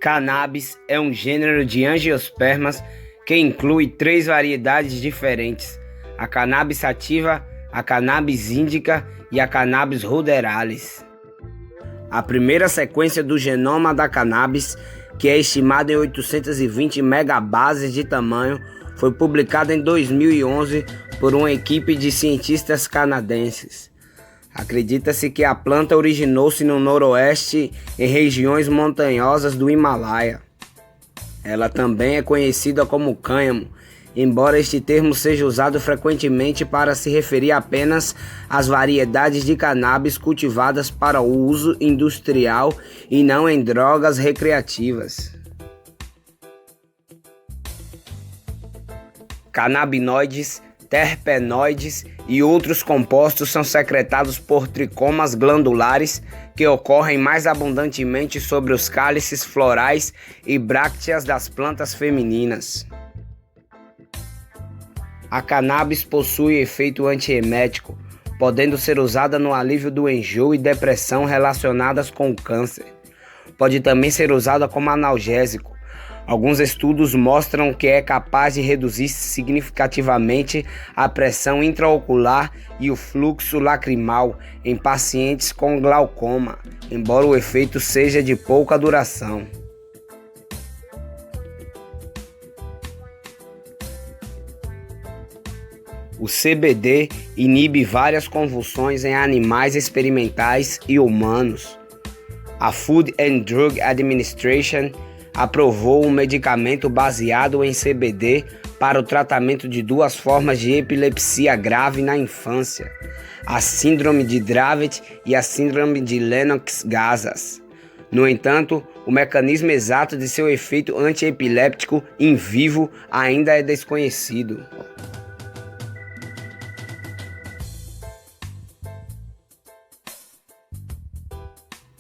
Cannabis é um gênero de angiospermas que inclui 3 variedades diferentes: a cannabis sativa, a cannabis indica e a cannabis ruderalis. A primeira sequência do genoma da cannabis, que é estimada em 820 megabases de tamanho, foi publicada em 2011 por uma equipe de cientistas canadenses. Acredita-se que a planta originou-se no noroeste, em regiões montanhosas do Himalaia. Ela também é conhecida como cânhamo, embora este termo seja usado frequentemente para se referir apenas às variedades de cannabis cultivadas para o uso industrial e não em drogas recreativas. Canabinoides, terpenoides e outros compostos são secretados por tricomas glandulares que ocorrem mais abundantemente sobre os cálices florais e brácteas das plantas femininas. A cannabis possui efeito antiemético, podendo ser usada no alívio do enjoo e depressão relacionadas com o câncer. Pode também ser usada como analgésico. Alguns estudos mostram que é capaz de reduzir significativamente a pressão intraocular e o fluxo lacrimal em pacientes com glaucoma, embora o efeito seja de pouca duração. O CBD inibe várias convulsões em animais experimentais e humanos. A Food and Drug Administration aprovou um medicamento baseado em CBD para o tratamento de 2 formas de epilepsia grave na infância: a síndrome de Dravet e a síndrome de Lennox-Gazzas. No entanto, o mecanismo exato de seu efeito antiepiléptico in vivo ainda é desconhecido.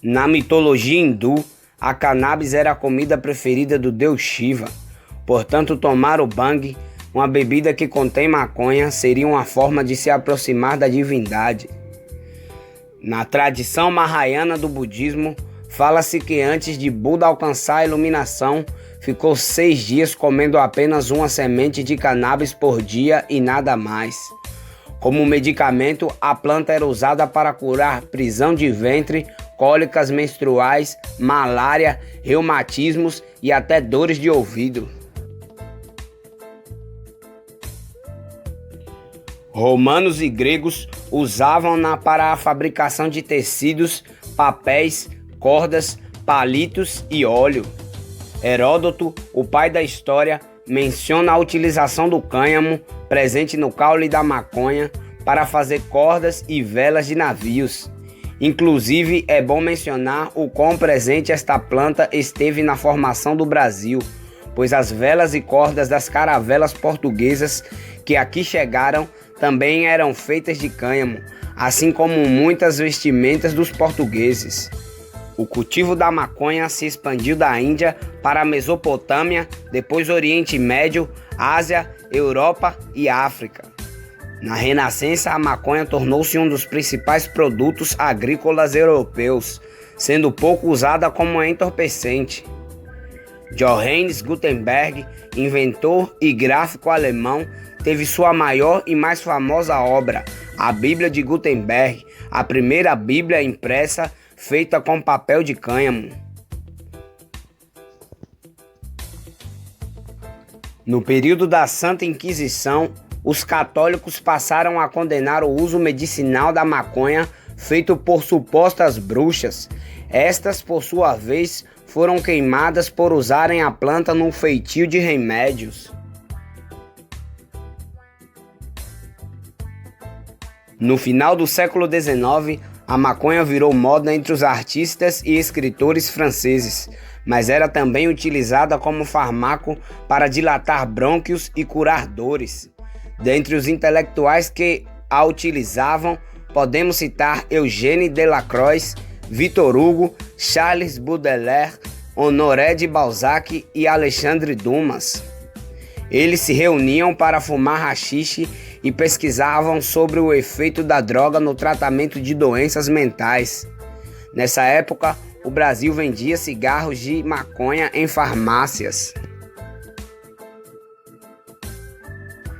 Na mitologia hindu, a cannabis era a comida preferida do deus Shiva. Portanto, tomar o bhang, uma bebida que contém maconha, seria uma forma de se aproximar da divindade. Na tradição mahayana do budismo, fala-se que antes de Buda alcançar a iluminação, ficou 6 dias comendo apenas uma semente de cannabis por dia e nada mais. Como medicamento, a planta era usada para curar prisão de ventre, cólicas menstruais, malária, reumatismos e até dores de ouvido. Romanos e gregos usavam-na para a fabricação de tecidos, papéis, cordas, palitos e óleo. Heródoto, o pai da história, menciona a utilização do cânhamo, presente no caule da maconha, para fazer cordas e velas de navios. Inclusive, é bom mencionar o quão presente esta planta esteve na formação do Brasil, pois as velas e cordas das caravelas portuguesas que aqui chegaram também eram feitas de cânhamo, assim como muitas vestimentas dos portugueses. O cultivo da maconha se expandiu da Índia para a Mesopotâmia, depois Oriente Médio, Ásia, Europa e África. Na Renascença, a maconha tornou-se um dos principais produtos agrícolas europeus, sendo pouco usada como entorpecente. Johannes Gutenberg, inventor e gráfico alemão, teve sua maior e mais famosa obra, a Bíblia de Gutenberg, a primeira Bíblia impressa feita com papel de cânhamo. No período da Santa Inquisição, os católicos passaram a condenar o uso medicinal da maconha feito por supostas bruxas. Estas, por sua vez, foram queimadas por usarem a planta num feitio de remédios. No final do século XIX, a maconha virou moda entre os artistas e escritores franceses, mas era também utilizada como fármaco para dilatar brônquios e curar dores. Dentre os intelectuais que a utilizavam, podemos citar Eugène Delacroix, Victor Hugo, Charles Baudelaire, Honoré de Balzac e Alexandre Dumas. Eles se reuniam para fumar haxixe e pesquisavam sobre o efeito da droga no tratamento de doenças mentais. Nessa época, o Brasil vendia cigarros de maconha em farmácias.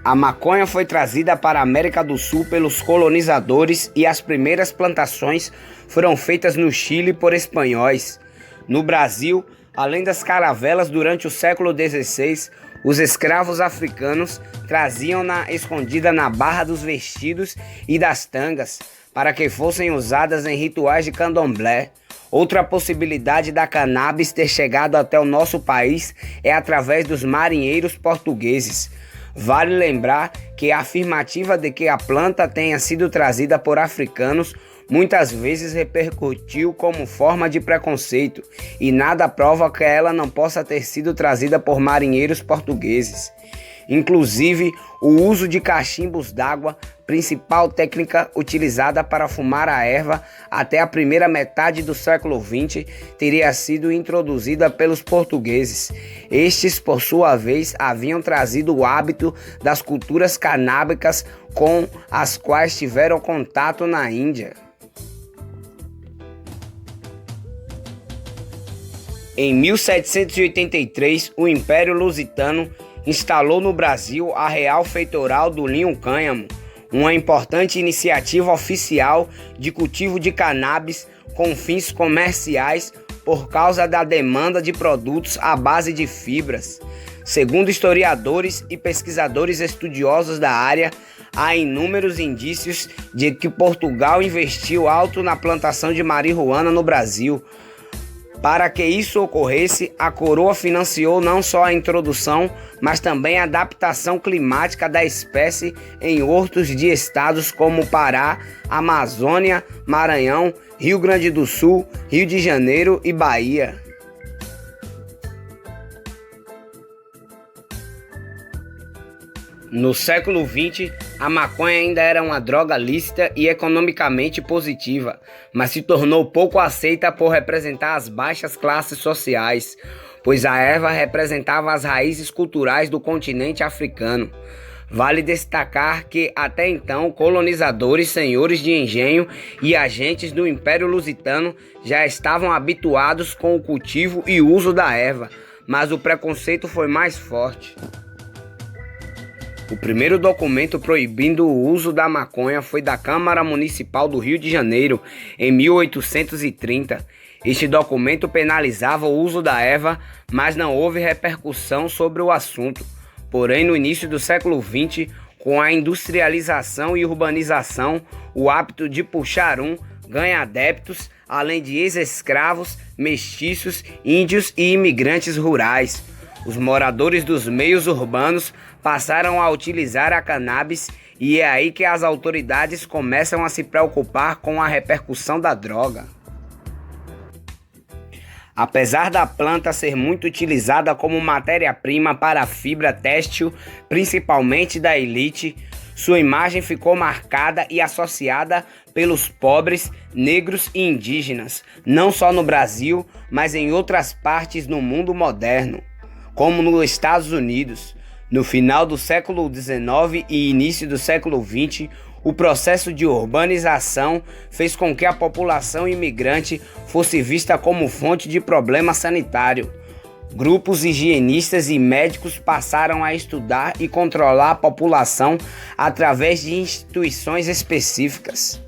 A maconha foi trazida para a América do Sul pelos colonizadores e as primeiras plantações foram feitas no Chile por espanhóis. No Brasil, além das caravelas, durante o século XVI, os escravos africanos traziam-na escondida na barra dos vestidos e das tangas, para que fossem usadas em rituais de candomblé. Outra possibilidade da cannabis ter chegado até o nosso país é através dos marinheiros portugueses. Vale lembrar que a afirmativa de que a planta tenha sido trazida por africanos muitas vezes repercutiu como forma de preconceito, e nada prova que ela não possa ter sido trazida por marinheiros portugueses. Inclusive, o uso de cachimbos d'água, principal técnica utilizada para fumar a erva até a primeira metade do século XX, teria sido introduzida pelos portugueses. Estes, por sua vez, haviam trazido o hábito das culturas canábicas com as quais tiveram contato na Índia. Em 1783, o Império Lusitano instalou no Brasil a Real Feitoral do Linho Cânhamo, uma importante iniciativa oficial de cultivo de cannabis com fins comerciais por causa da demanda de produtos à base de fibras. Segundo historiadores e pesquisadores estudiosos da área, há inúmeros indícios de que Portugal investiu alto na plantação de marihuana no Brasil. Para que isso ocorresse, a coroa financiou não só a introdução, mas também a adaptação climática da espécie em hortos de estados como Pará, Amazônia, Maranhão, Rio Grande do Sul, Rio de Janeiro e Bahia. No século XX, a maconha ainda era uma droga lícita e economicamente positiva, mas se tornou pouco aceita por representar as baixas classes sociais, pois a erva representava as raízes culturais do continente africano. Vale destacar que, até então, colonizadores, senhores de engenho e agentes do Império Lusitano já estavam habituados com o cultivo e uso da erva, mas o preconceito foi mais forte. O primeiro documento proibindo o uso da maconha foi da Câmara Municipal do Rio de Janeiro, em 1830. Este documento penalizava o uso da erva, mas não houve repercussão sobre o assunto. Porém, no início do século XX, com a industrialização e urbanização, o hábito de puxar ganha adeptos, além de ex-escravos, mestiços, índios e imigrantes rurais. Os moradores dos meios urbanos passaram a utilizar a cannabis e é aí que as autoridades começam a se preocupar com a repercussão da droga. Apesar da planta ser muito utilizada como matéria-prima para a fibra têxtil, principalmente da elite, sua imagem ficou marcada e associada pelos pobres, negros e indígenas, não só no Brasil, mas em outras partes do mundo moderno, como nos Estados Unidos. No final do século XIX e início do século XX, o processo de urbanização fez com que a população imigrante fosse vista como fonte de problema sanitário. Grupos higienistas e médicos passaram a estudar e controlar a população através de instituições específicas.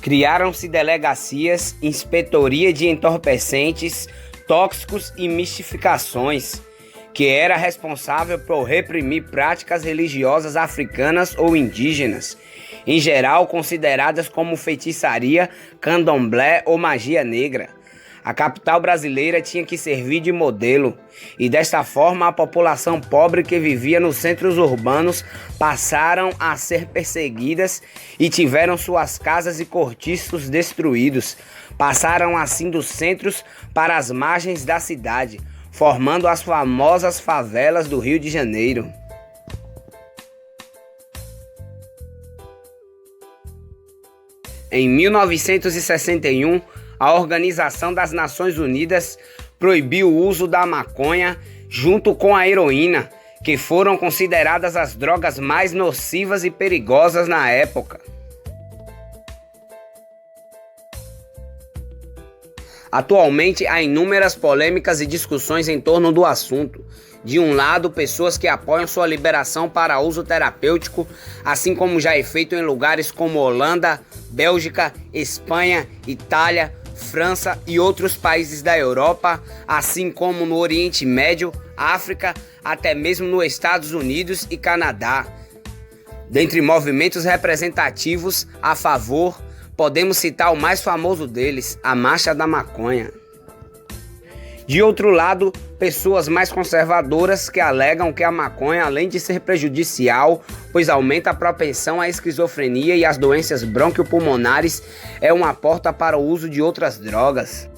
Criaram-se delegacias, inspetoria de entorpecentes, tóxicos e mistificações, que era responsável por reprimir práticas religiosas africanas ou indígenas, em geral consideradas como feitiçaria, candomblé ou magia negra. A capital brasileira tinha que servir de modelo, e desta forma a população pobre que vivia nos centros urbanos passaram a ser perseguidas e tiveram suas casas e cortiços destruídos. Passaram assim dos centros para as margens da cidade, formando as famosas favelas do Rio de Janeiro. Em 1961, a Organização das Nações Unidas proibiu o uso da maconha junto com a heroína, que foram consideradas as drogas mais nocivas e perigosas na época. Atualmente, há inúmeras polêmicas e discussões em torno do assunto. De um lado, pessoas que apoiam sua liberação para uso terapêutico, assim como já é feito em lugares como Holanda, Bélgica, Espanha, Itália, França e outros países da Europa, assim como no Oriente Médio, África, até mesmo nos Estados Unidos e Canadá. Dentre movimentos representativos a favor, podemos citar o mais famoso deles, a Marcha da Maconha. De outro lado, pessoas mais conservadoras que alegam que a maconha, além de ser prejudicial, pois aumenta a propensão à esquizofrenia e às doenças bronquiopulmonares, é uma porta para o uso de outras drogas.